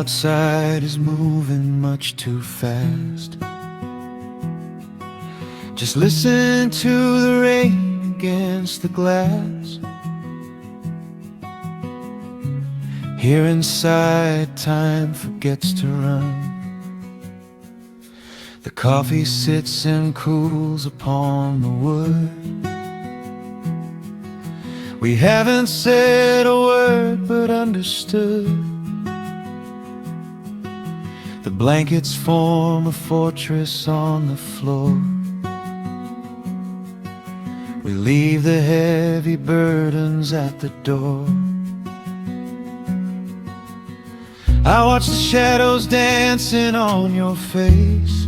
outside is moving much too fast. Just listen to the rain against the glass. Here inside, time forgets to run. The coffee sits and cools upon the wood. We haven't said a word but understood. The blankets form a fortress on the floor. We leave the heavy burdens at the door. I watch the shadows dancing on your face,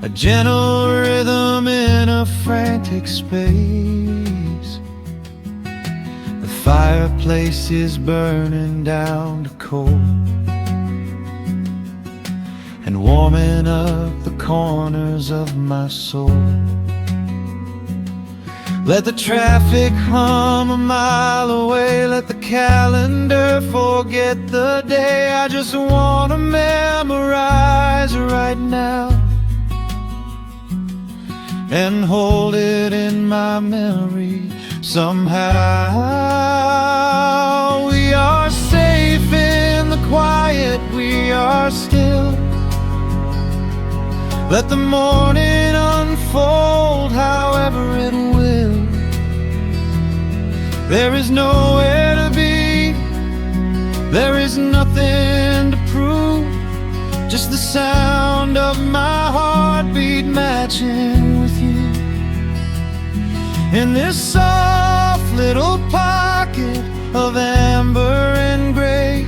a gentle rhythm in a frantic space. The fireplace is burning down to coal and warming up the corners of my soul. Let the traffic hum a mile away, let the calendar forget the day. I just want to memorize right now and hold it in my memory somehow. We are safe in the quiet, we are still. Let the morning unfold however it will. There is nowhere to be, there is nothing to prove, just the sound of my heartbeat matching with you. In this soft little pocket of amber and gray,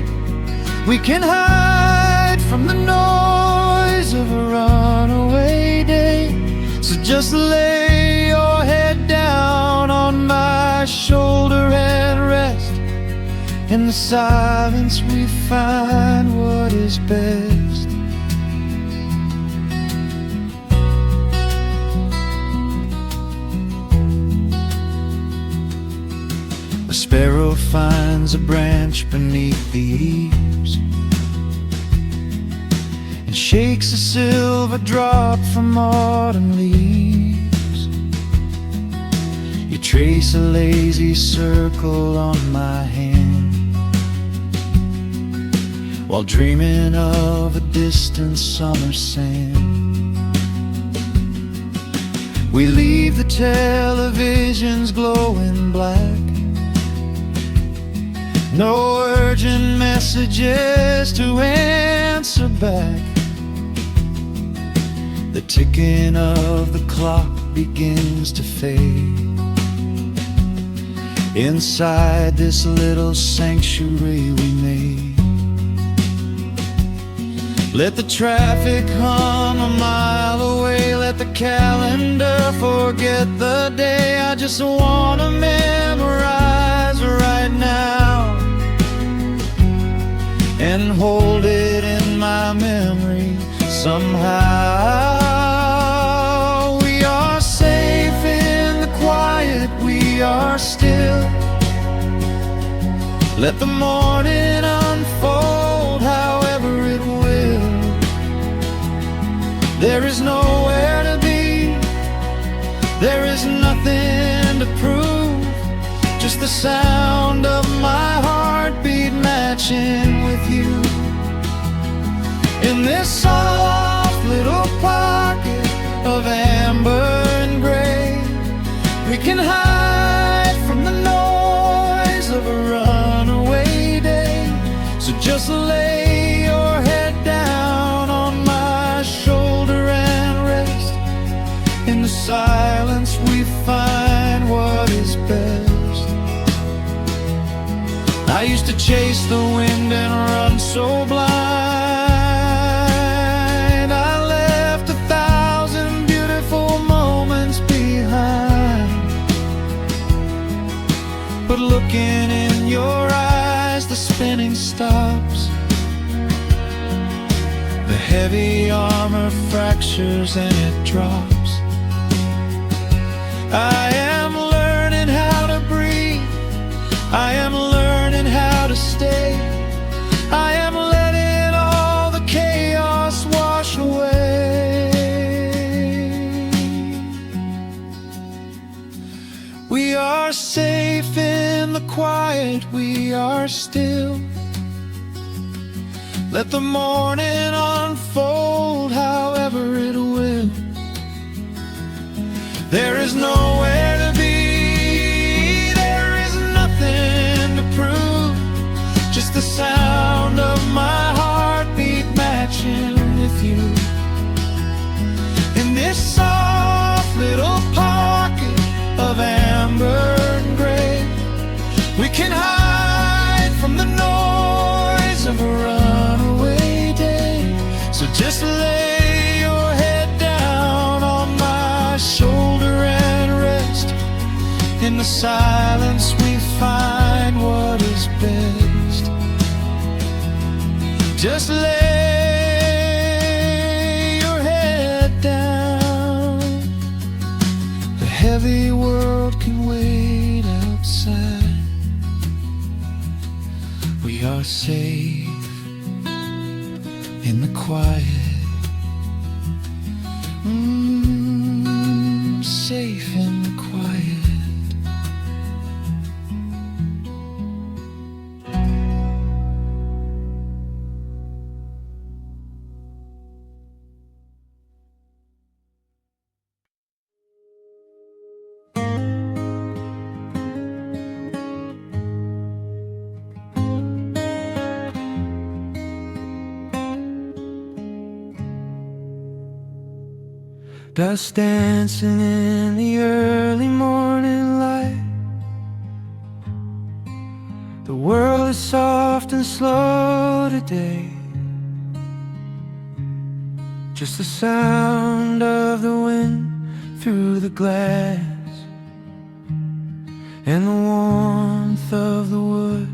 we can hide from the noise of a runaway day. So just lay your head down on my shoulder and rest. In the silence we find what is best. A sparrow finds a branch beneath the eaves and shakes a silver drop from autumn leaves. You trace a lazy circle on my hand while dreaming of a distant summer sand. We leave the televisions glowing black, no urgent messages to answer back. The ticking of the clock begins to fade inside this little sanctuary we made. Let the traffic hum a mile away, let the calendar forget the day. I just want to memorize right now and hold it in my memory somehow. We are safe in the quiet, we are still. Let the morning unfold however it will. There is nowhere to be, there is nothing to prove, just the sound of my heartbeat matching with you. In this soft little pocket of amber and gray, we can hide from the noise of a runaway day. So just lay your head down on my shoulder and rest. In the silence we find what is best. I used to chase the wind and run so blind. I left 1,000 beautiful moments behind. But looking in your eyes, the spinning stops. The heavy armor fractures and it drops. I am learning how to breathe, I am learning how to stay. Let the morning unfold however it will. There is nowhere to be, there is nothing to prove, just the sound of my heartbeat matching with you. In this soft little pocket of amber and gray, we can hide from the noise of a runaway day. So just lay your head down on my shoulder and rest. In the silence we find what is best. Just lay your head down. The heavy world can wait outside. We are safe in the quiet. Safe in the quiet. Dust dancing in the early morning light. The world is soft and slow today. Just the sound of the wind through the glass, and the warmth of the wood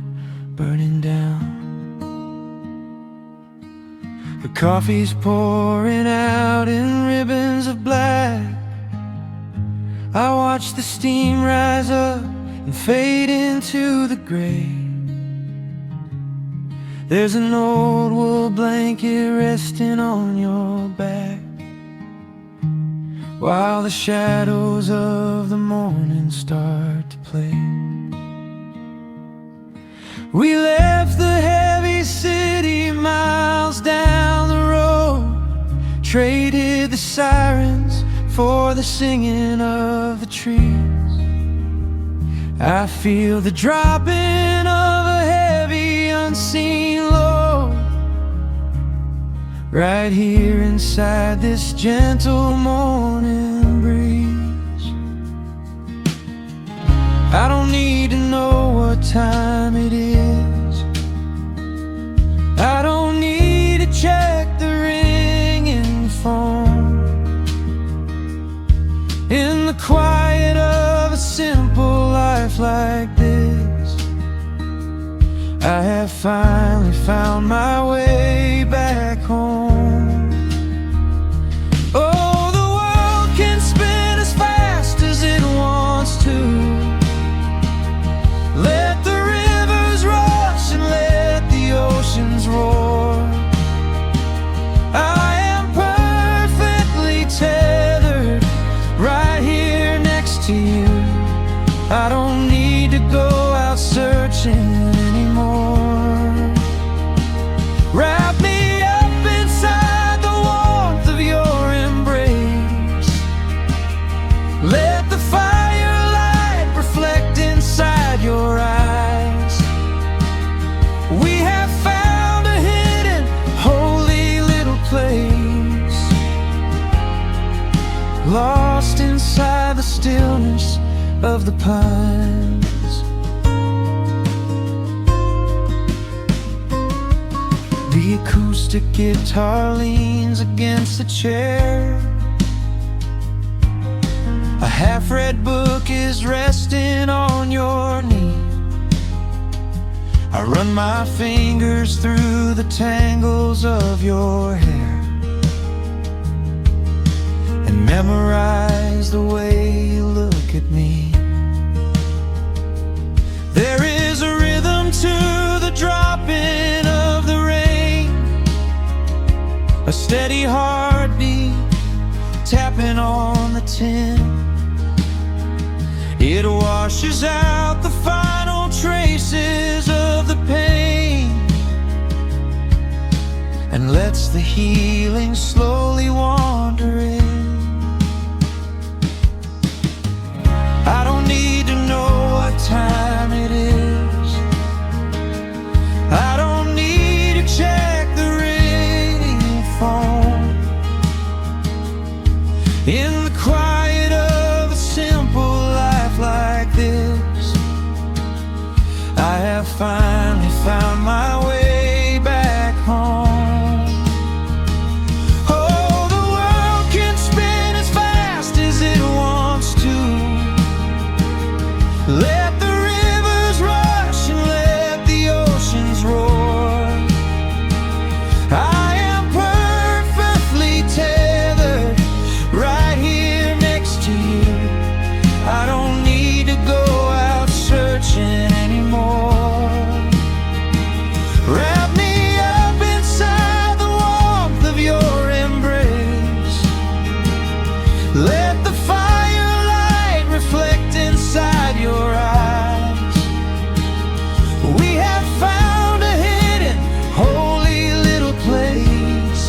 burning down. The coffee's pouring out in ribbons of black. I watch the steam rise up and fade into the gray. There's an old wool blanket resting on your back, while the shadows of the morning start to play. We left the heavy city miles down the road, traded the sirens for the singing of the trees. I feel the dropping of a heavy unseen load right here inside this gentle morning breeze. I don't need to know what time it is. I don't need to check the ringing phone. In the quiet of a simple life like this, I have finally found my way back home. Oh, the world can spin as fast as it wants to. Let the rivers rush and let the oceans roar. I am perfectly tethered right here next to you. I don't need to go out searching anymore. Wrap me up inside the warmth of your embrace. Let the firelight reflect inside your eyes. We have found a hidden, holy little place, lost inside the stillness of the pines. The acoustic guitar leans against the chair. A half-read book is resting on your knee. I run my fingers through the tangles of your hair and memorize the way you look at me. There is a rhythm to the dropping of the rain, a steady heartbeat tapping on the tin. It washes out the final traces of the pain and lets the healing slowly wander in. I don't need to know what time it is. I don't need to check the ringing phone. In the quiet of a simple life like this, I have finally found my way back home. Oh, the world can spin as fast as it wants to. Let the rivers rush and let the oceans roar. I am perfectly tethered right here next to you. I don't need to go out searching anymore. Wrap me up inside the warmth of your embrace. Let the firelight reflect inside your eyes. We have found a hidden, holy little place,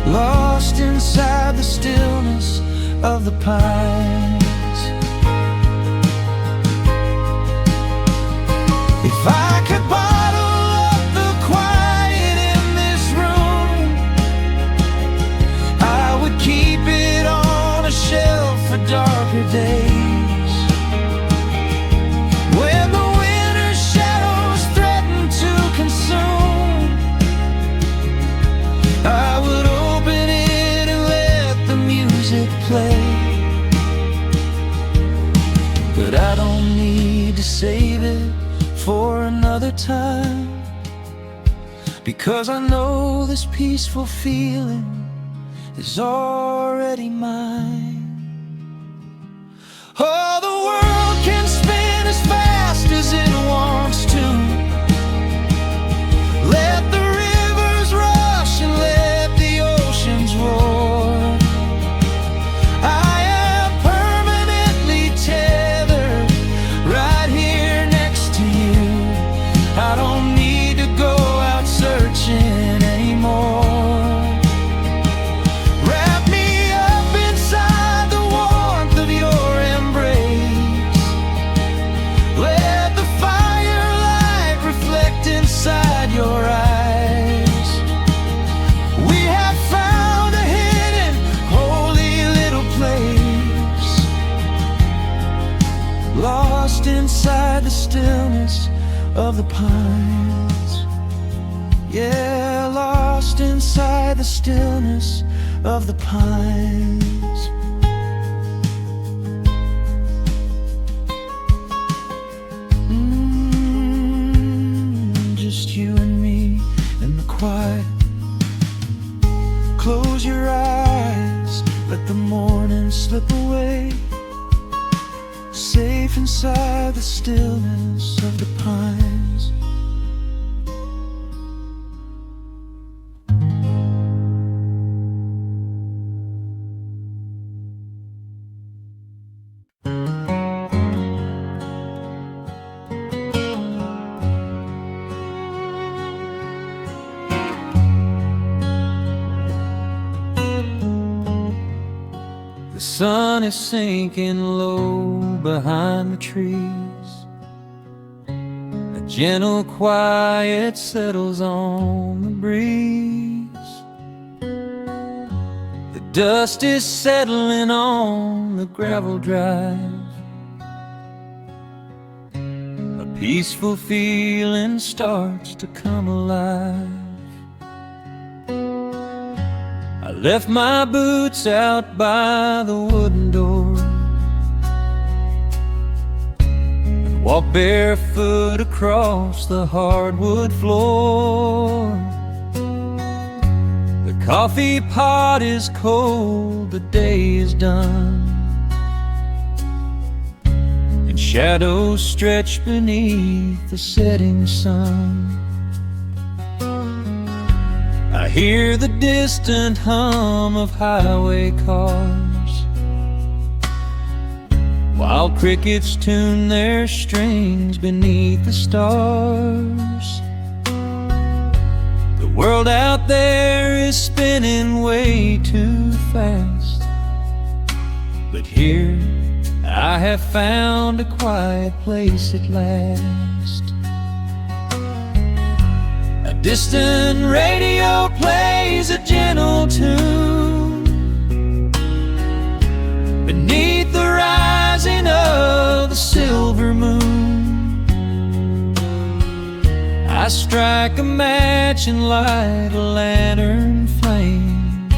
lost inside the stillness of the pines. If I could bottle up the quiet in this room, I would keep it on a shelf for darker days. When the winter's shadows threaten to consume, I would open it and let the music play. But I don't need to save it for another time, because I know this peaceful feeling is already mine. Oh, the world can spin as fast as it wants to. Let the rivers rush and let the oceans roar. I am permanently tethered right here next to you. I don't need to go out searching anymore. Wrap me up inside the warmth of your embrace. Let the firelight reflect inside your eyes. We have found a hidden, holy little place, lost inside the stillness of the pines. Yeah, lost inside the stillness of the pines. Just you and me in the quiet. Close your eyes, let the morning slip away, safe inside the stillness of the pines. The sun is sinking low behind the trees. A gentle quiet settles on the breeze. The dust is settling on the gravel drive. A peaceful feeling starts to come alive. I left my boots out by the wooden door and walked barefoot across the hardwood floor. The coffee pot is cold, the day is done, and shadows stretch beneath the setting sun. I hear the distant hum of highway cars, while crickets tune their strings beneath the stars. world out there is spinning way too fast, but here I have found a quiet place at last. A distant radio plays a gentle tune beneath the rising of the silver moon. I strike a match and light a lantern flame,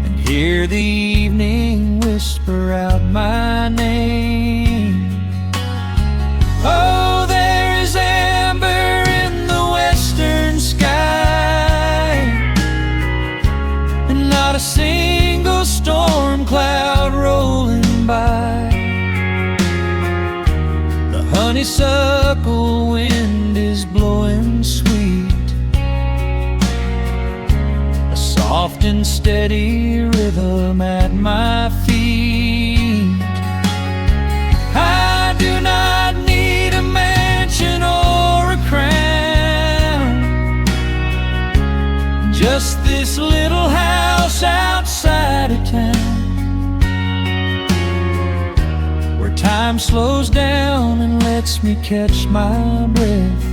and hear the evening whisper out my name. Oh, there is amber in the western sky, and not a single storm cloud rolling by. The honeysuckle wind is blowing sweet, a soft and steady rhythm at my feet. I do not need a mansion or a crown, just this little house outside of town, where time slows down and lets me catch my breath,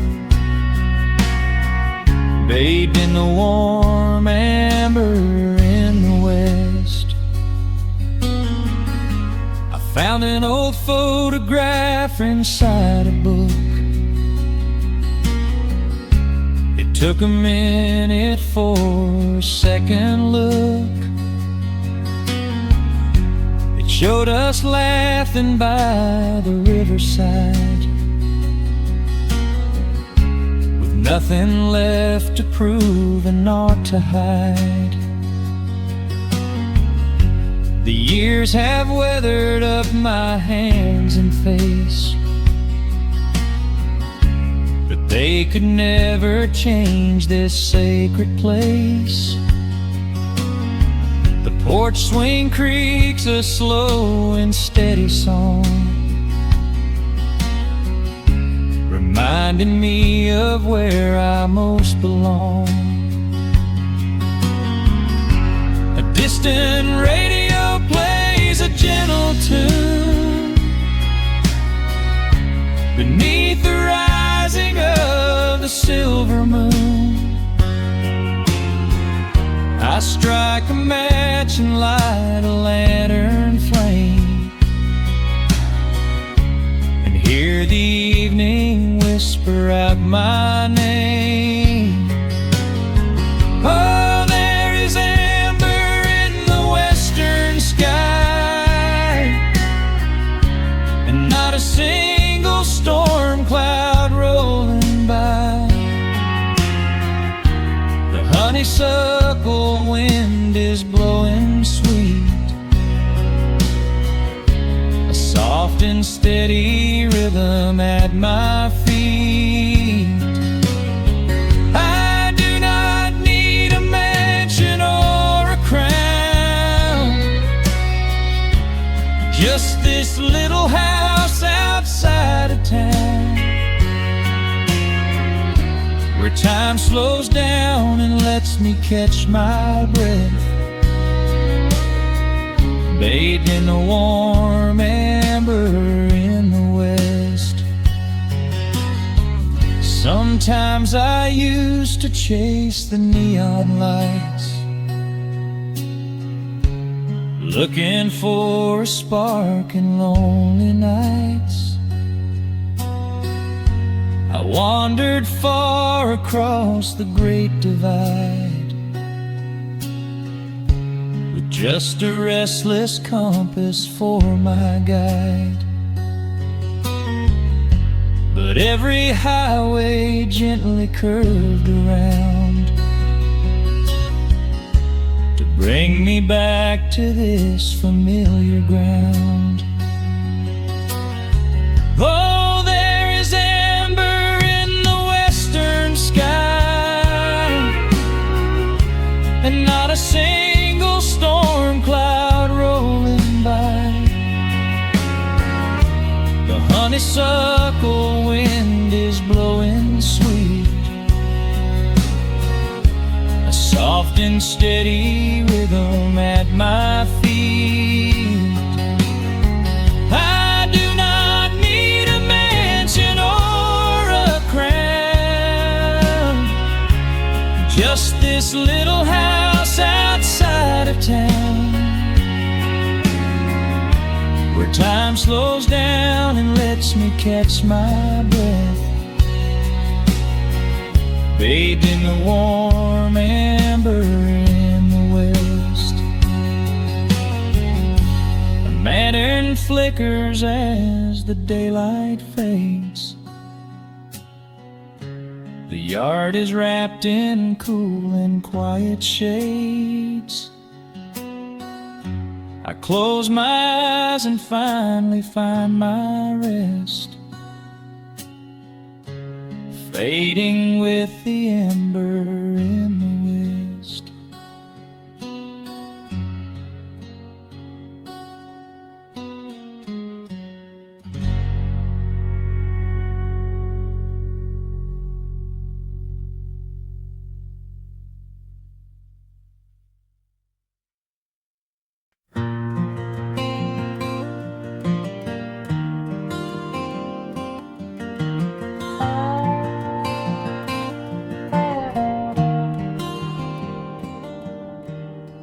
bathed in the warm amber in the west. I found an old photograph inside a book. It took a minute for a second look. It showed us laughing by the riverside, with nothing left to prove and naught to hide. The years have weathered up my hands and face, but they could never change this sacred place. The porch swing creaks a slow and steady song, reminding me of where I most belong. A distant radio plays a gentle tune beneath the rising of the silver moon. I strike a match and light a lantern flame, and hear the evening whisper out my name. Oh, there is amber in the western sky, and not a single storm cloud rolling by. The honeysuckle wind is blowing sweet, a soft and steady rhythm at my feet. I do not need a mansion or a crown, just this little house outside of town, where time slows down and lets me catch my breath, bathed in the warm amber in the west. Sometimes I used to chase the neon lights, looking for a spark in lonely nights. I wandered far across the great divide, with just a restless compass for my guide. But every highway gently curved around to bring me back to this familiar ground. Oh, there is amber in the western sky, and not a single storm cloud rolling by. The honeysuckle wind is blowing sweet, in steady rhythm at my feet. I do not need a mansion or a crown, just this little house outside of town, where time slows down and lets me catch my breath, bathed in the warm amber in the west. A lantern flickers as the daylight fades. The yard is wrapped in cool and quiet shades. I close my eyes and finally find my rest, fading with the ember in the west.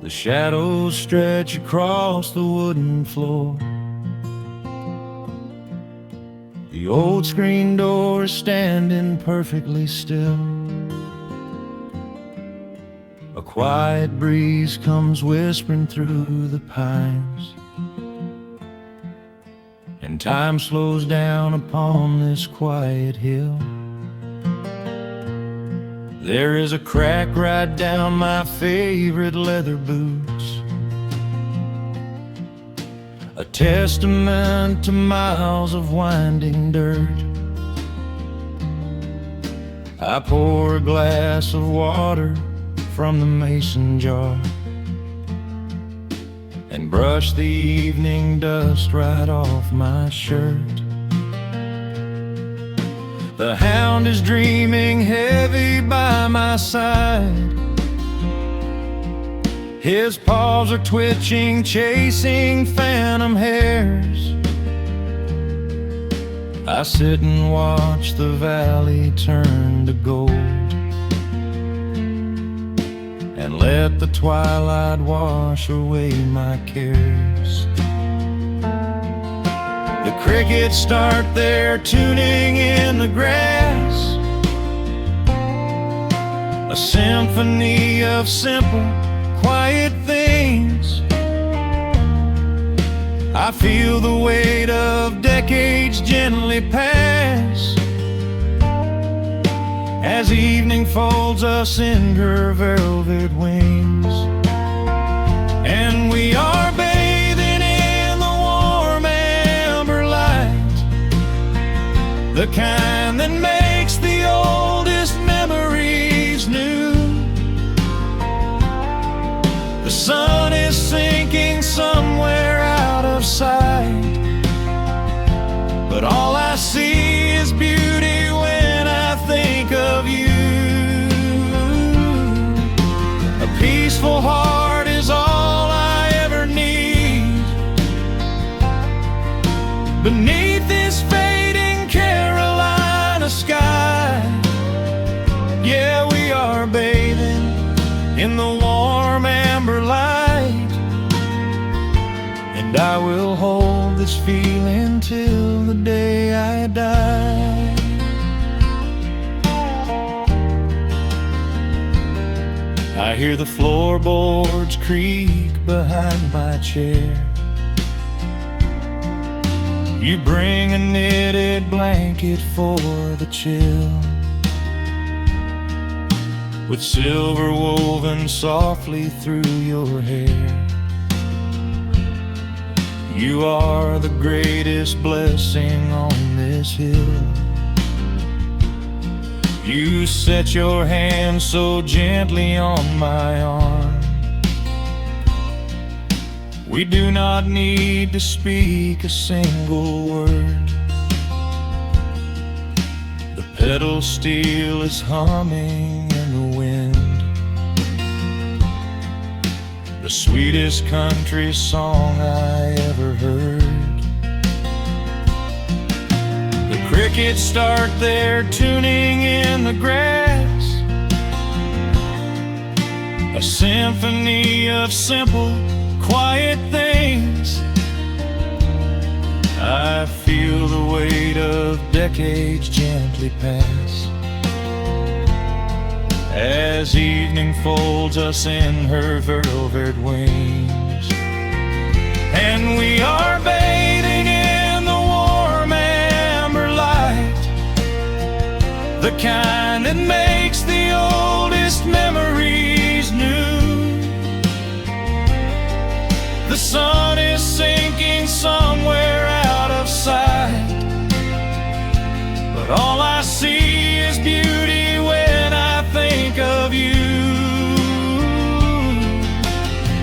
The shadows stretch across the wooden floor. The old screen door is standing perfectly still. A quiet breeze comes whispering through the pines, and time slows down upon this quiet hill. There is a crack right down my favorite leather boots, a testament to miles of winding dirt. I pour a glass of water from the mason jar and brush the evening dust right off my shirt. The hound is dreaming heavy by my side. His paws are twitching, chasing phantom hares. I sit and watch the valley turn to gold, and let the twilight wash away my cares. The crickets start their tuning in the grass, a symphony of simple, quiet things. I feel the weight of decades gently pass, as evening folds us in her velvet wings. And we are bathing in the warm amber light, the kind that makes the oldest memories new. The sun is sinking somewhere out of sight, but all I see is beauty when I think of you. A peaceful heart is all I ever need beneath this fading Carolina sky. Yeah, we are bathing in the warm amber light, and I will hold this feeling till the day I die. I hear the floorboards creak behind my chair. You bring a knitted blanket for the chill, with silver woven softly through your hair. You are the greatest blessing on this hill. You set your hand so gently on my arm. We do not need to speak a single word. The pedal steel is humming in the wind. the sweetest country song I ever heard. The crickets start their tuning in the grass, a symphony of simple, quiet things. I feel the weight of decades gently pass as evening folds us in her velvet wings. And we are bathing in the warm amber light, the kind that makes the oldest memories new. The sun is sinking somewhere out of sight, but all I see is beauty when I think of you.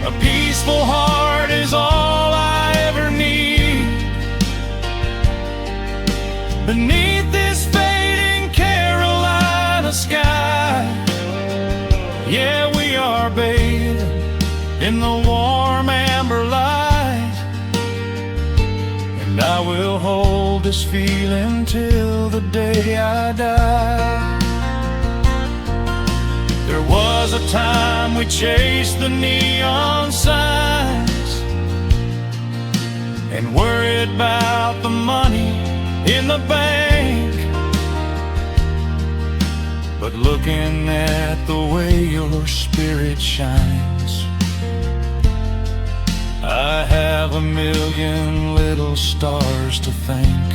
A peaceful heart is all I ever need. Beneath this fading Carolina sky, yeah, we are bathing in the warm amber light. And I will hold this feeling till the day I die. There was a time we chased the neon signs and worried about the money in the bank. But looking at the way your spirit shines, I have a million little stars to thank.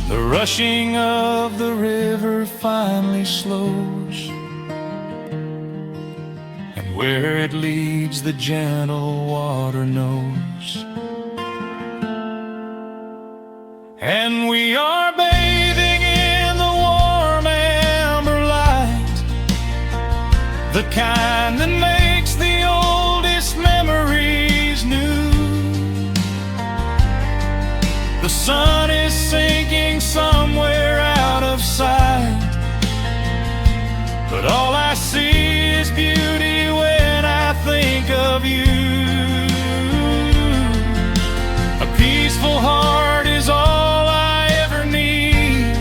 The rushing of the river finally slows, and where it leads the gentle water knows. And we are bathing in the warm amber light, the kind that makes the oldest memories new. The sun is sinking somewhere out of sight, but all I see is beauty when I think of you. A peaceful heart is all I ever need.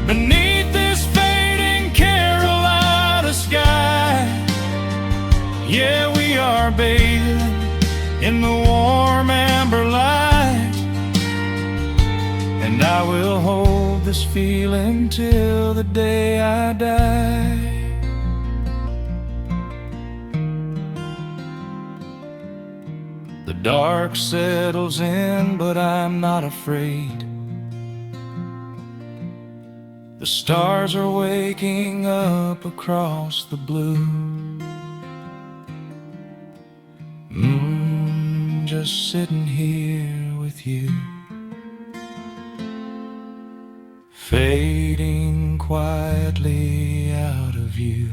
Beneath this fading Carolina sky, yeah, we are bathing in the warm amber light. And I will hold this feeling till the day I die. The dark settles in, but I'm not afraid. The stars are waking up across the blue. Just sitting here with you, fading quietly out of view.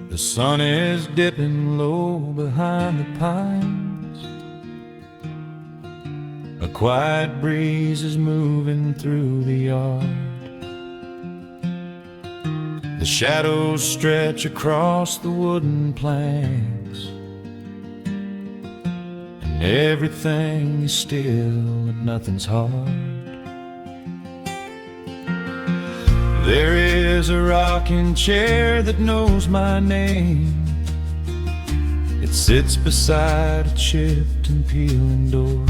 The sun is dipping low behind the pines. A quiet breeze is moving through the yard. The shadows stretch across the wooden planks, and everything is still and nothing's hard. There is a rocking chair that knows my name. It sits beside a chipped and peeling door.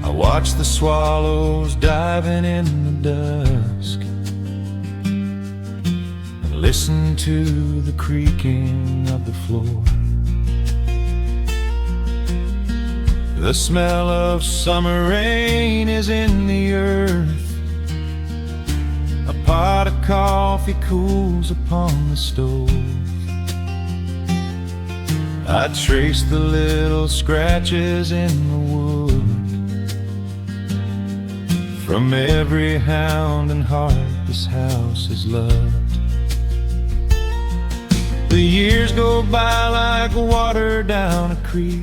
I watch the swallows diving in the dusk and listen to the creaking of the floor. The smell of summer rain is in the earth. A pot of coffee cools upon the stove. I trace the little scratches in the wood, From every hound and heart this house is loved. The years go by like water down a creek.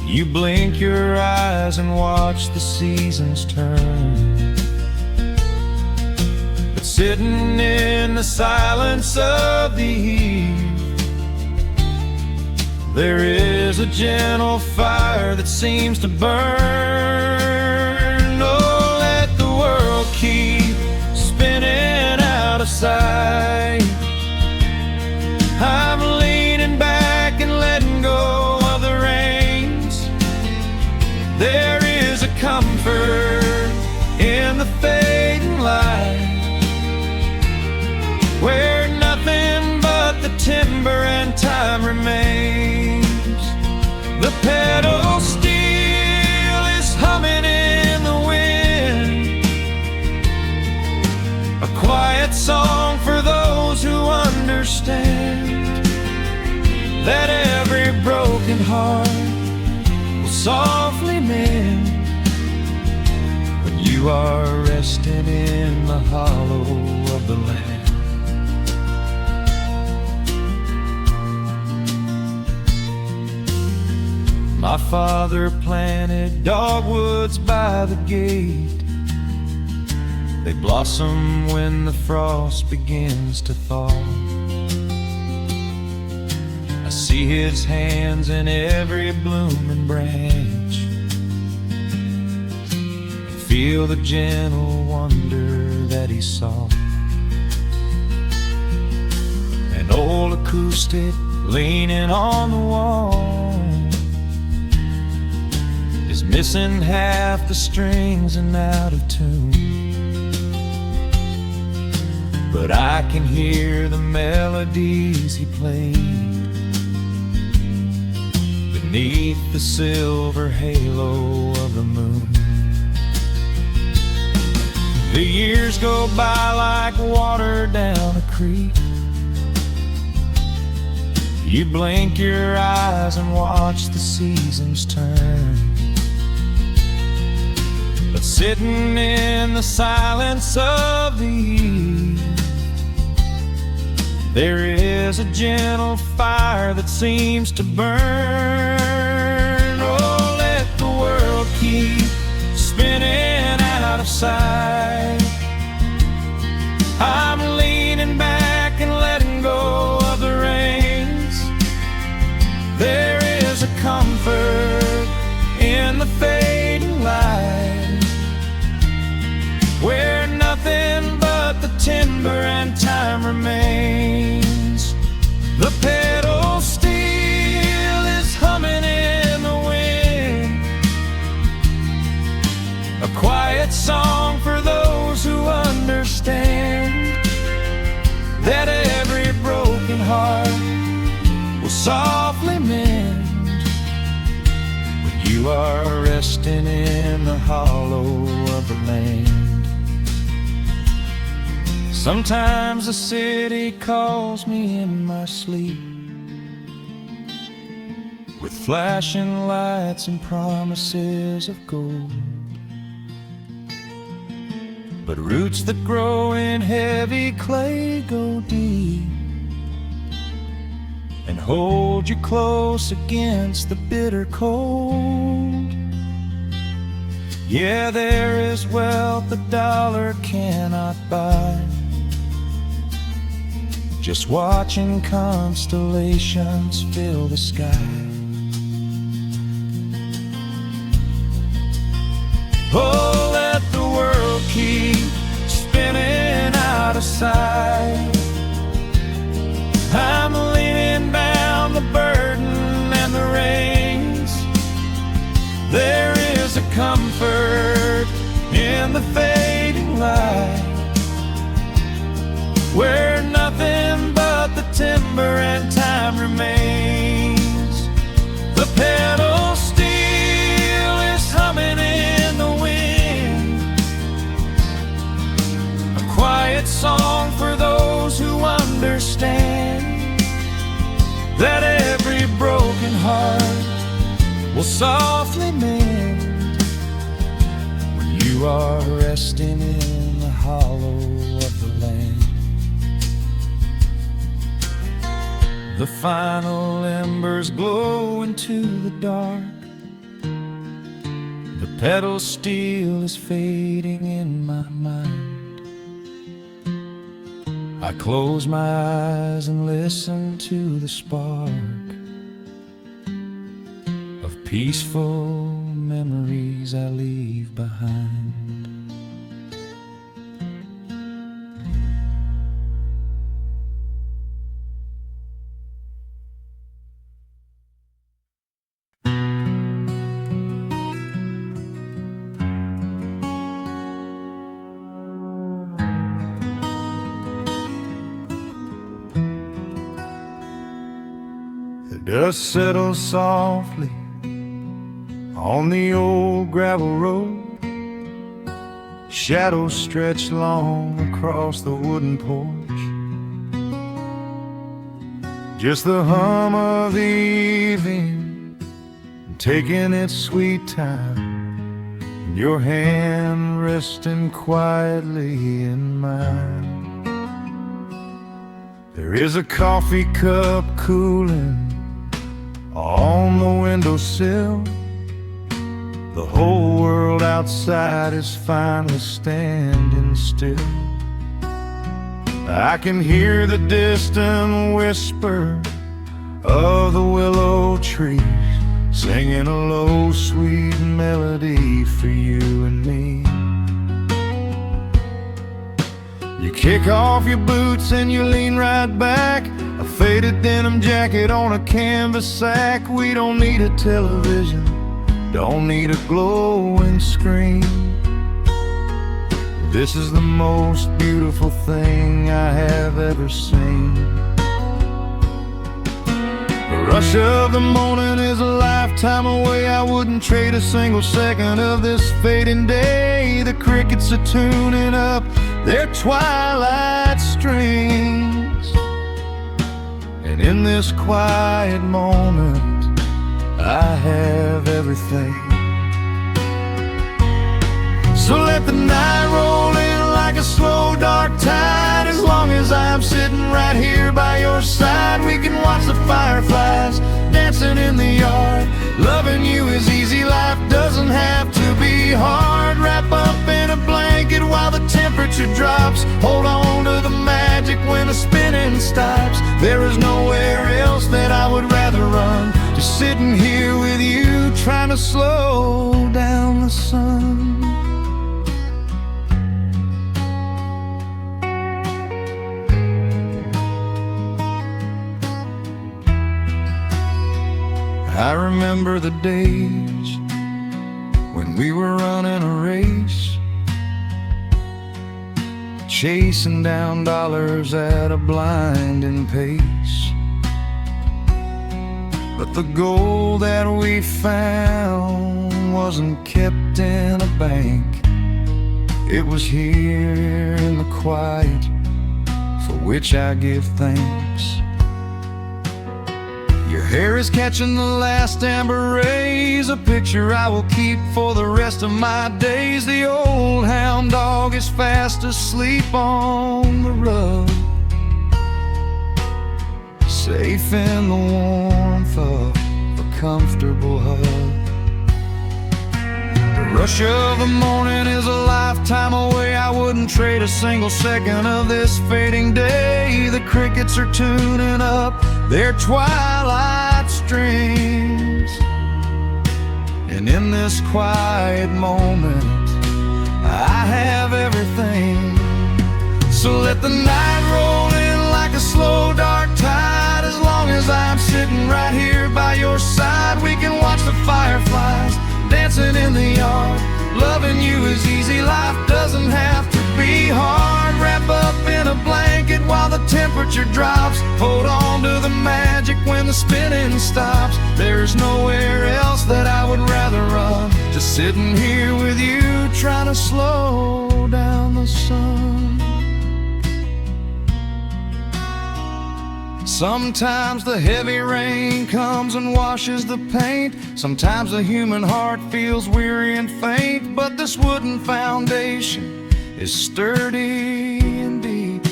You blink your eyes and watch the seasons turn. But sitting in the silence of the eve, there is a gentle fire that seems to burn. Oh, let the world keep spinning out of sight. I'm leaning back and letting go of the reins. There is a comfort in the fading light, where nothing but the timber and time remains. The pedal steel is humming in the wind, a quiet song for those who understand that every broken heart will softly mend when you are resting in the hollow of the land. My father planted dogwoods by the gate. They blossom when the frost begins to thaw. I see his hands in every blooming branch, and feel the gentle wonder that he saw. An old acoustic leaning on the wall is missing half the strings and out of tune, but I can hear the melodies he played beneath the silver halo of the moon. The years go by like water down a creek. You blink your eyes and watch the seasons turn. But sitting in the silence of the eve, there is a gentle fire that seems to burn. Oh, let the world keep spinning out of sight. I'm leaning back and letting go of the reins. There is a comfort in the fading light, where nothing but the timber and time remains. The pedal steel is humming in the wind, a quiet song for those who understand that every broken heart will softly mend when you are resting in the hollow of the land. Sometimes the city calls me in my sleep, with flashing lights and promises of gold, but roots that grow in heavy clay go deep and hold you close against the bitter cold. Yeah, there is wealth a dollar cannot buy, just watching constellations fill the sky. Oh, let the world keep spinning out of sight. I'm leaning down the burden and the reins. There is a comfort in the fading light, where nothing but the timber and time remains. The pedal steel is humming in the wind, a quiet song for those who understand that every broken heart will softly mend You are resting in the hollow of the land. The final embers glow into the dark. The pedal steel is fading in my mind. I close my eyes and listen to the spark of peaceful memories I leave behind. The dust settles softly on the old gravel road. Shadows stretch long across the wooden porch. Just the hum of the evening taking its sweet time, and your hand resting quietly in mine. There is a coffee cup cooling on the windowsill. The whole world outside is finally standing still. I can hear the distant whisper of the willow trees singing a low, sweet melody for you and me. You kick off your boots and you lean right back, a faded denim jacket on a canvas sack. We don't need a television, don't need a glowing screen. This is the most beautiful thing I have ever seen. The rush of the morning is a lifetime away. I wouldn't trade a single second of this fading day. The crickets are tuning up their twilight strings, and in this quiet moment I have everything. So let the night roll in like a slow dark tide. As long as I'm sitting right here by your side, we can watch the fireflies dancing in the yard. Loving you is easy, life doesn't have to be hard. Wrap up in a blanket while the temperature drops. Hold on to the magic when the spinning stops. There is nowhere else that I would rather run, just sitting here with you, trying to slow down the sun. I remember the days when we were running a race, chasing down dollars at a blinding pace. But the gold that we found wasn't kept in a bank. It was here in the quiet, for which I give thanks. Your hair is catching the last amber rays, a picture I will keep for the rest of my days. The old hound dog is fast asleep on the rug, safe in the warmth of a comfortable hug. The rush of the morning is a lifetime away. I wouldn't trade a single second of this fading day. The crickets are tuning up their twilight strings, and in this quiet moment I have everything. So let the night roll in like a slow dark tide. As long as I'm sitting right here by your side, we can watch the fireflies dancing in the yard. Loving you is easy, life doesn't have to be hard. Wrap up in a blanket while the temperature drops. Hold on to the magic when the spinning stops. There's nowhere else that I would rather run, just sitting here with you, trying to slow down the sun. Sometimes the heavy rain comes and washes the paint. Sometimes the human heart feels weary and faint. But this wooden foundation is sturdy and deep,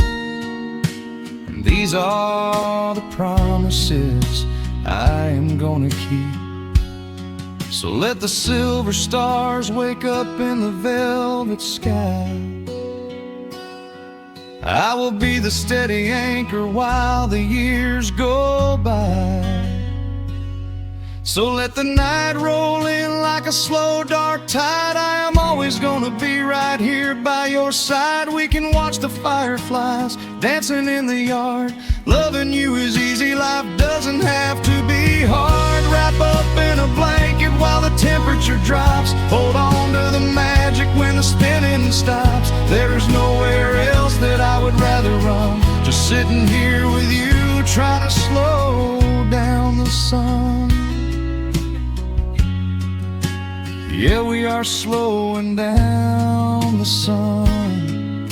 and these are the promises I am gonna keep. So let the silver stars wake up in the velvet sky. I will be the steady anchor while the years go by. So let the night roll in like a slow dark tide. I am always gonna be right here by your side. We can watch the fireflies dancing in the yard. Loving you is easy, life doesn't have to be hard. Wrap up in a blanket while the temperature drops. Hold on to the magic when the spinning stops. There's nowhere else that I would rather run. Just sitting here with you, trying to slow down the sun. Yeah, we are slowing down the sun.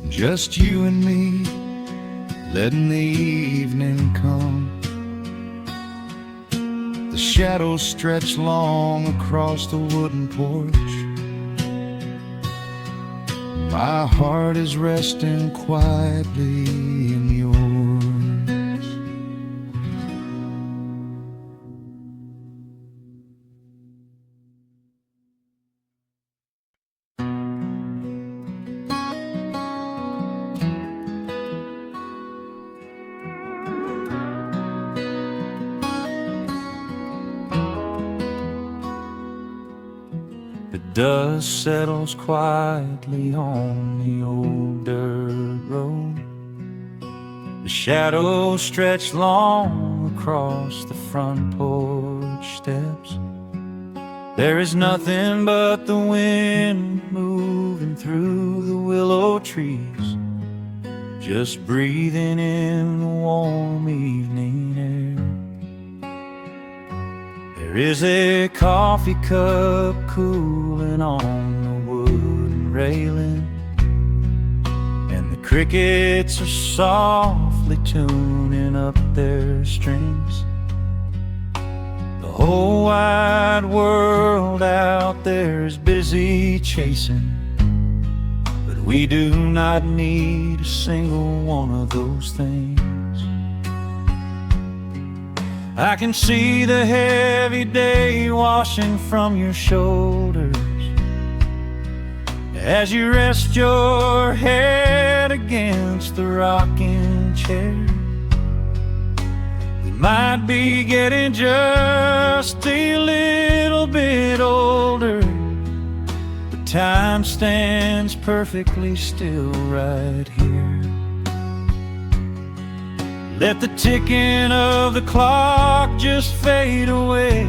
Just you and me, letting the evening come. The shadows stretch long across the wooden porch. My heart is resting quietly in yours. The dust settles quietly on the old dirt road. The shadows stretch long across the front porch steps. There is nothing but the wind moving through the willow trees, just breathing in the warm evening air. There is a coffee cup cooling on the wooden railing, and the crickets are softly tuning up their strings. The whole wide world out there is busy chasing, but we do not need a single one of those things. I can see the heavy day washing from your shoulders as you rest your head against the rocking chair. We might be getting just a little bit older, but time stands perfectly still right here. Let the ticking of the clock just fade away.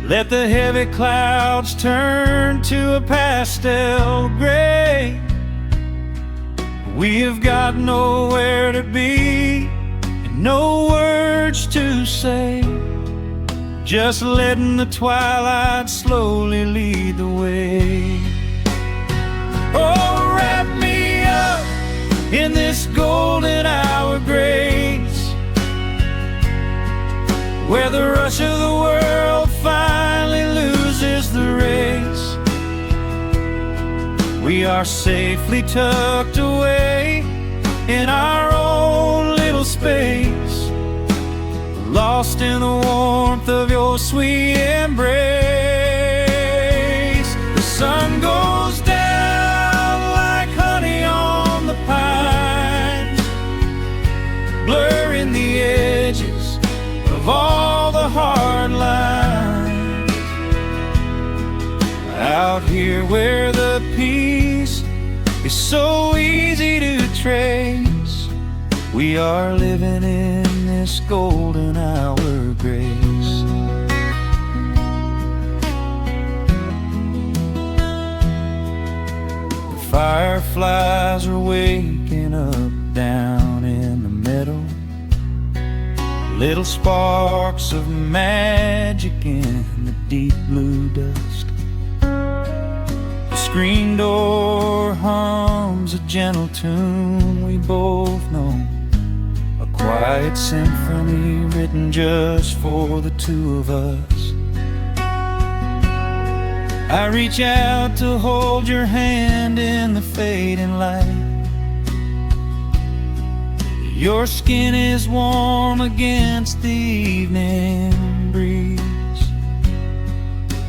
Let the heavy clouds turn to a pastel gray. We have got nowhere to be and no words to say, just letting the twilight slowly lead the way. Oh, wrap me up in this golden hour grace, where the rush of the world finally loses the race. We are safely tucked away in our own little space, lost in the warmth of your sweet embrace. The sun goes down like honey on the pines, blurring the edges of all the hard lines. Out here where the peace is so easy to trace, we are living in this golden hour grace. The fireflies are waking up down in the meadow, little sparks of magic in the deep blue dust, just screen door hums a gentle tune we both know, a quiet symphony written just for the two of us. I reach out to hold your hand in the fading light. Your skin is warm against the evening breeze.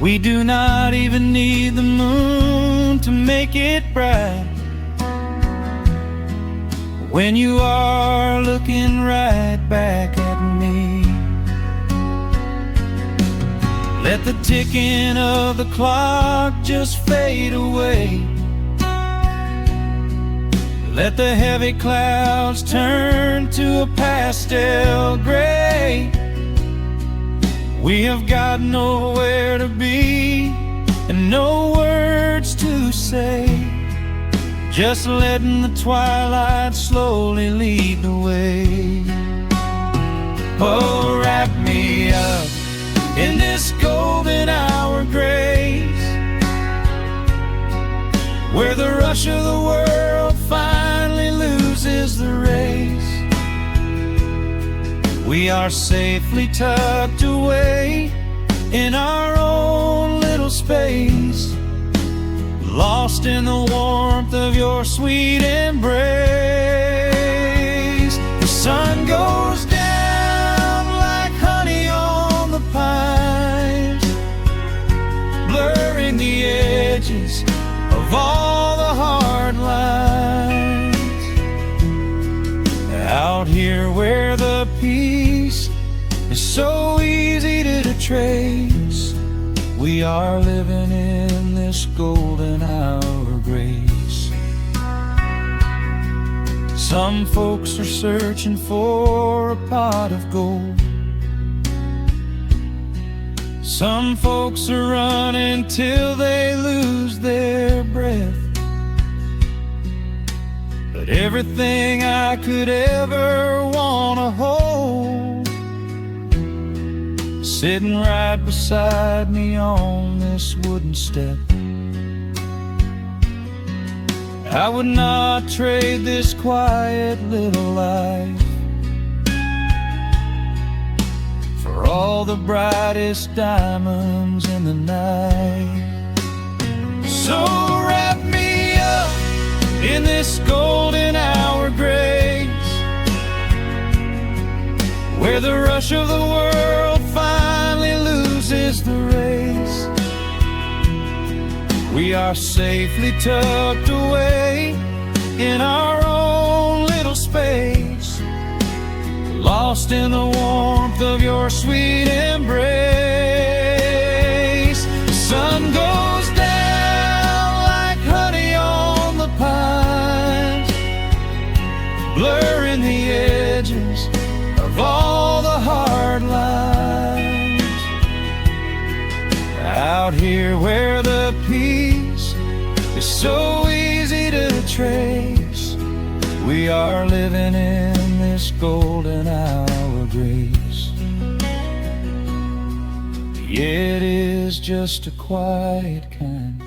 We do not even need the moon to make it bright when you are looking right back at me. Let the ticking of the clock just fade away. Let the heavy clouds turn to a pastel gray. We have got nowhere to be and no words to say, just letting the twilight slowly lead the way. Oh, wrap me up in this golden hour grace, where the rush of the world finally loses the race. We are safely tucked away in our own little space, lost in the warmth of your sweet embrace. The sun goes down like honey on the pines, blurring the edges of all the hard lines. Out here where the peace is so easy to trace, we are living in this golden hour grace. Some folks are searching for a pot of gold. Some folks are running till they lose their breath. But everything I could ever wanna hold, sitting right beside me on this wooden step. I would not trade this quiet little life for all the brightest diamonds in the night. So wrap me up in this golden hour grace, where the rush of the world finally loses the race. We are safely tucked away in our own little space, lost in the warmth of your sweet embrace. The sun goes down like honey on the pines, blurring the edges of all the hard lines. Out here where the peace is so easy to trace, we are living in this golden hour grace. It is just a quiet kind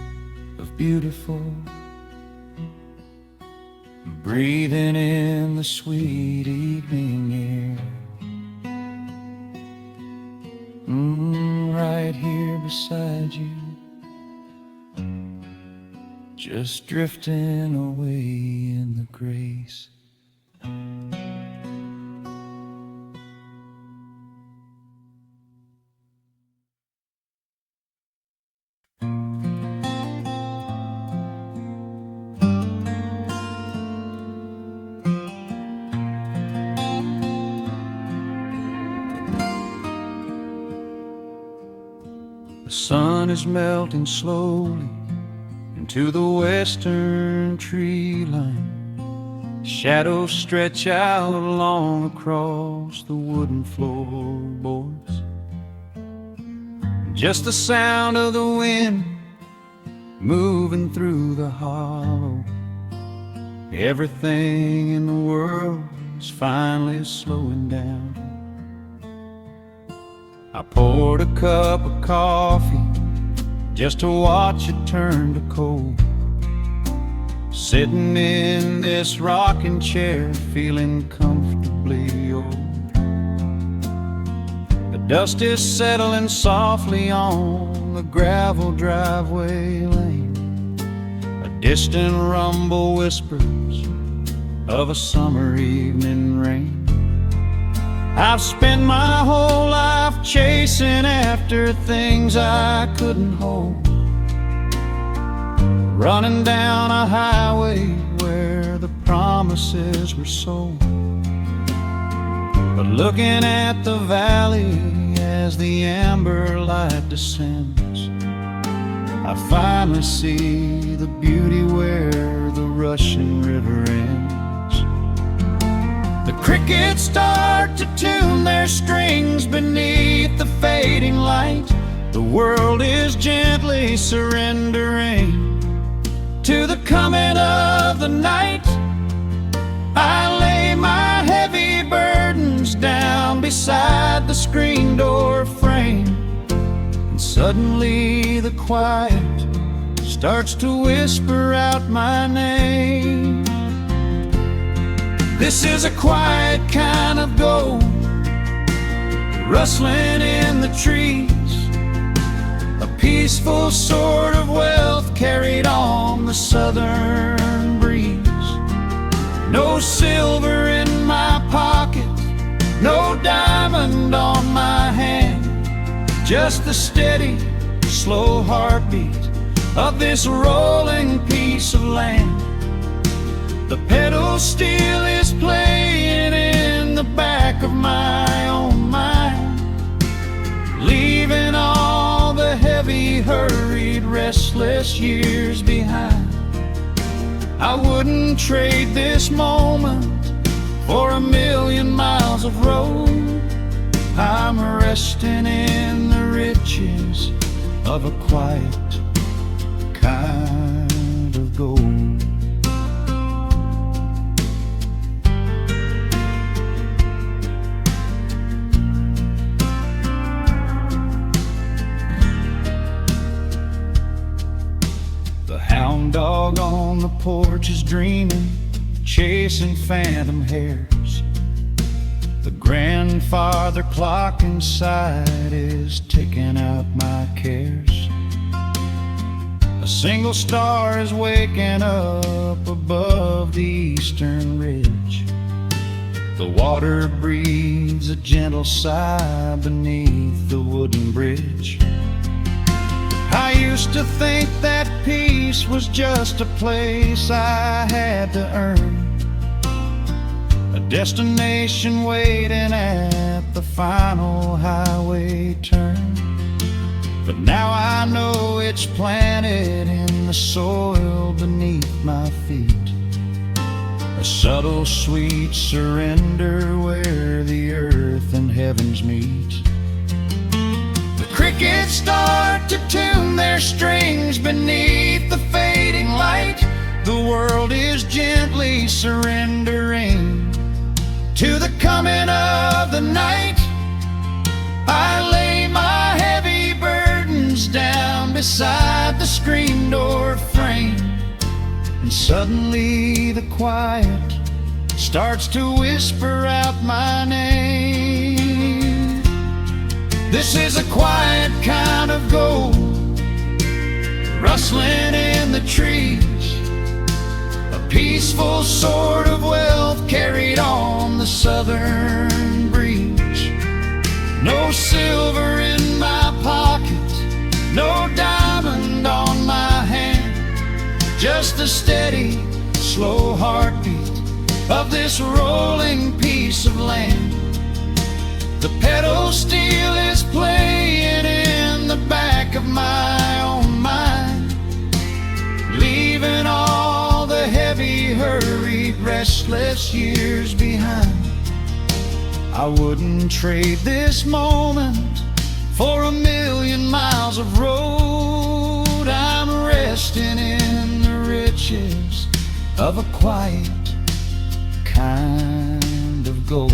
of beautiful, breathing in the sweet evening air. Right here beside you, just drifting away in the grace. The sun is melting slowly into the western tree line. Shadows stretch out long across the wooden floorboards. Just the sound of the wind moving through the hollow. Everything in the world is finally slowing down. I poured a cup of coffee just to watch it turn to cold. Sitting in this rocking chair, feeling comfortably old. The dust is settling softly on the gravel driveway lane. A distant rumble whispers of a summer evening rain. I've spent my whole life chasing after things I couldn't hold, running down a highway where the promises were sold. But looking at the valley as the amber light descends, I finally see the beauty where the rushing river ends. The crickets start to tune their strings beneath the fading light. The world is gently surrendering to the coming of the night. I lay my heavy burdens down beside the screen door frame, and suddenly the quiet starts to whisper out my name. This is a quiet kind of gold, rustling in the trees, a peaceful sort of wealth carried on the southern breeze. No silver in my pocket, no diamond on my hand, just the steady, slow heartbeat of this rolling piece of land. The pedal steel is playing in the back of my own mind, leaving all the heavy, hurried, restless years behind. I wouldn't trade this moment for 1,000,000 miles of road. I'm resting in the riches of a quiet kind of gold. The hound dog on the porch is dreaming, chasing phantom hares. The grandfather clock inside is ticking out my cares. A single star is waking up above the eastern ridge. The water breathes a gentle sigh beneath the wooden bridge. I used to think that peace was just a place I had to earn, a destination waiting at the final highway turn. But now I know it's planted in the soil beneath my feet, a subtle sweet surrender where the earth and heavens meet. Crickets start to tune their strings beneath the fading light. The world is gently surrendering to the coming of the night. I lay my heavy burdens down beside the screen door frame, and suddenly the quiet starts to whisper out my name. This is a quiet kind of gold, rustling in the trees, a peaceful sort of wealth carried on the southern breeze. No silver in my pocket, no diamond on my hand, just the steady, slow heartbeat of this rolling piece of land. The pedal steel is playing in the back of my own mind, leaving all the heavy, hurried, restless years behind. I wouldn't trade this moment for 1,000,000 miles of road. I'm resting in the riches of a quiet kind of gold.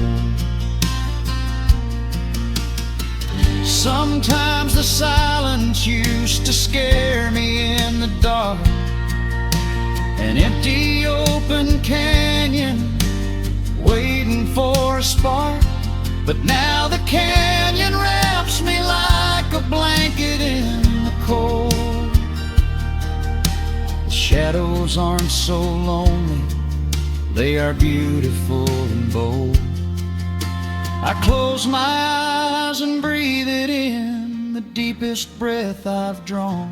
Sometimes the silence used to scare me in the dark. An empty open canyon waiting for a spark. But now the canyon wraps me like a blanket in the cold. The shadows aren't so lonely, they are beautiful and bold. I close my eyes and breathe it in, the deepest breath I've drawn.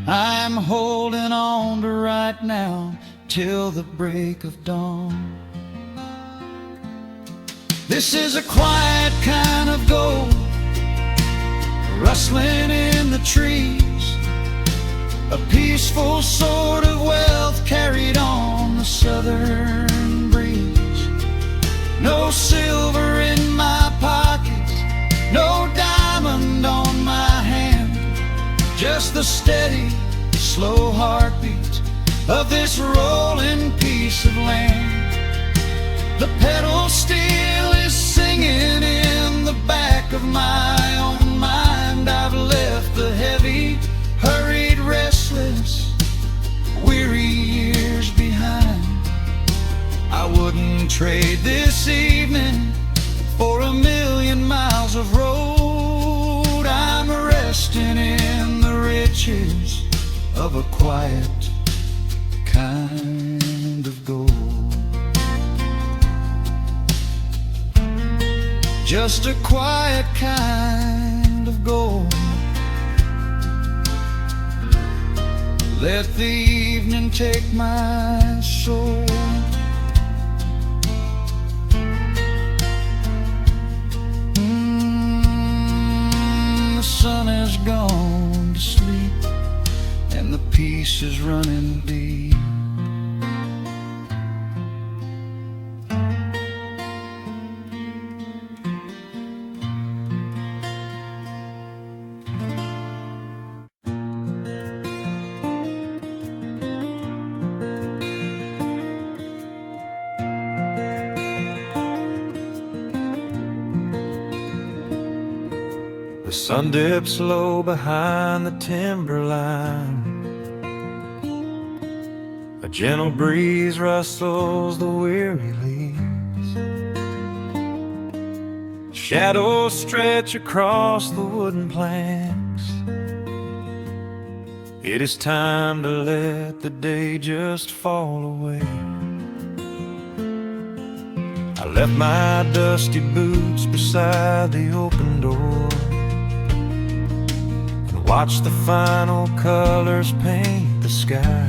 I'm holding on to right now till the break of dawn. This is a quiet kind of gold, rustling in the trees, a peaceful sort of wealth carried on the southern breeze. No silver in my pockets, no diamond on my hand, just the steady, slow heartbeat of this rolling piece of land. The pedal steel is singing in the back of my own mind. I've left the heavy, hurried, restless, weary years behind. I wouldn't trade this evening for 1,000,000 miles of road. I'm resting in the riches of a quiet kind of gold. Just a quiet kind of gold. Let the evening take my soul. The sun has gone to sleep and the peace is running deep. The sun dips low behind the timberline. A gentle breeze rustles the weary leaves. Shadows stretch across the wooden planks. It is time to let the day just fall away. I left my dusty boots beside the open door. Watch the final colors paint the sky.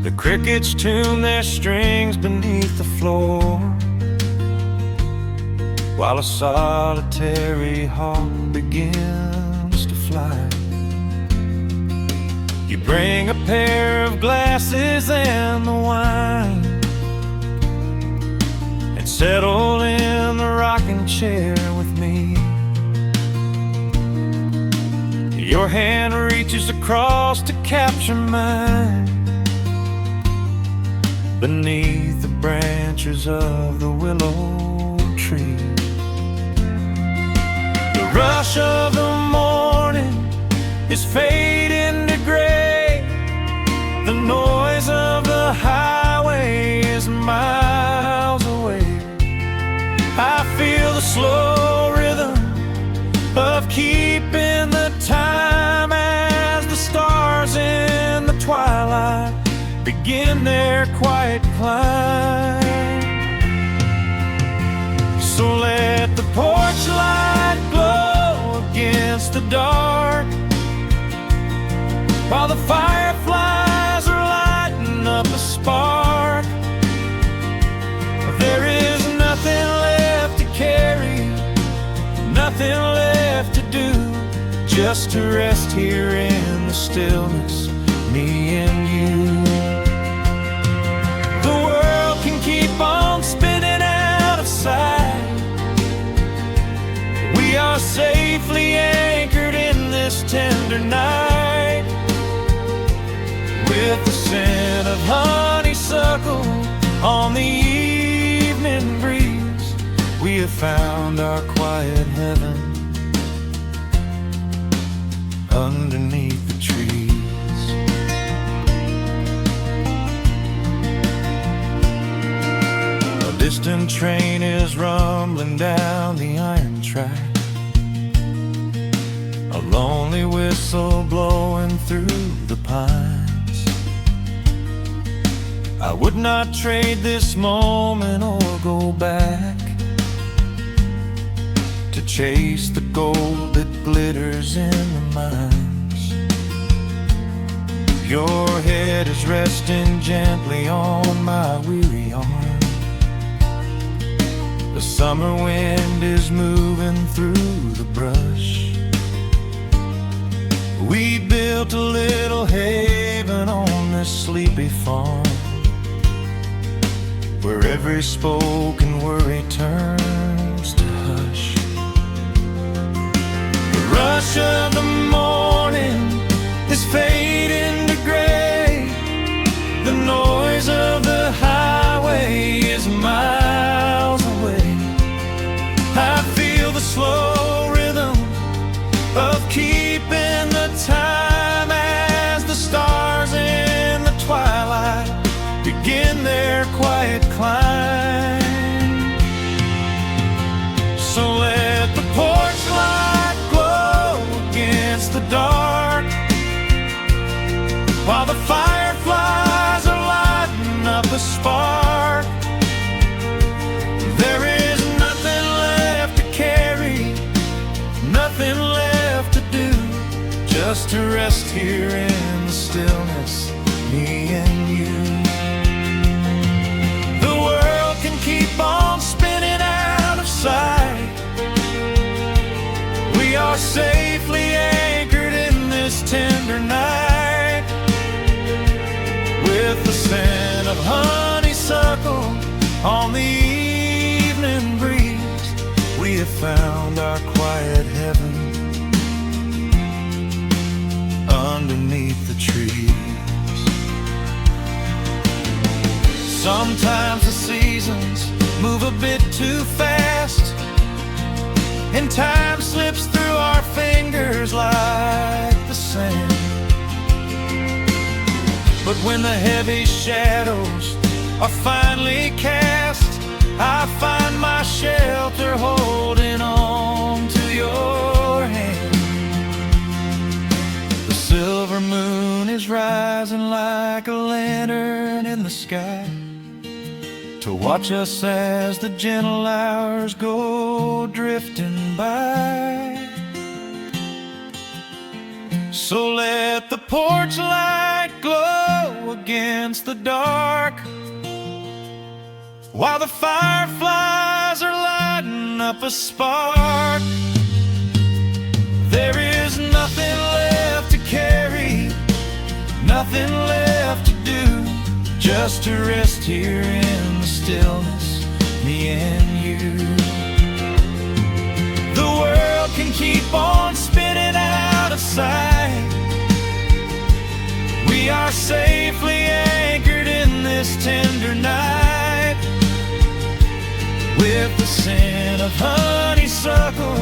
The crickets tune their strings beneath the floor, while a solitary hawk begins to fly. You bring a pair of glasses and the wine, and settle in the rocking chair with me. Your hand reaches across to capture mine beneath the branches of the willow tree. The rush of the morning is fading to gray. The noise of the highway is miles away. I feel the slow rhythm of keeping the time as the stars in the twilight begin their quiet climb. So let the porch light glow against the dark, while the fireflies are lighting up a spark. There is nothing left to carry, nothing left to do, just to rest here in the stillness, me and you. The world can keep on spinning out of sight. We are safely anchored in this tender night, with the scent of honeysuckle on the evening breeze. We We have found our quiet heaven underneath the trees. A distant train is rumbling down the iron track, a lonely whistle blowing through the pines. I would not trade this moment or go back to chase the gold that glitters in the mines. Your head is resting gently on my weary arm. The summer wind is moving through the brush. We built a little haven on this sleepy farm, where every spoken worry turns to hush. The rush of the morning is fading to gray. The noise of the highway is miles away. I feel the slow rhythm of keeping the time as the stars in the twilight begin their quiet climb. So let the porch light glow against the dark, while the fireflies are lighting up a spark. There is nothing left to carry, nothing left to do, just to rest here in the stillness, me and you. Keep on spinning out of sight. We are safely anchored in this tender night. With the scent of honeysuckle on the evening breeze, we have found our quiet heaven underneath the trees. Sometimes the seasons move a bit too fast, and time slips through our fingers like the sand. But when the heavy shadows are finally cast, I find my shelter holding on to your hand. The silver moon is rising like a lantern in the sky, to watch us as the gentle hours go drifting by. So let the porch light glow against the dark, while the fireflies are lighting up a spark. There is nothing left to carry, nothing left to do, just to rest here in the stillness, me and you. The world can keep on spinning out of sight. We are safely anchored in this tender night. With the scent of honeysuckle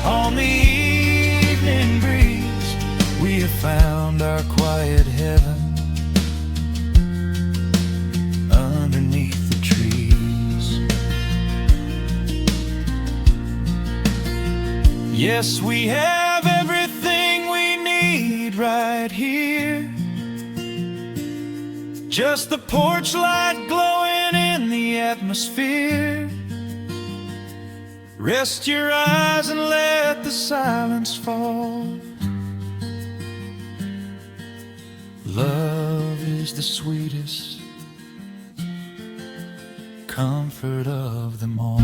on the evening breeze, we have found our quiet heaven underneath the trees. Yes, we have everything we need right here. Just the porch light glowing in the atmosphere. Rest your eyes and let the silence fall. Love is the sweetest comfort of them all.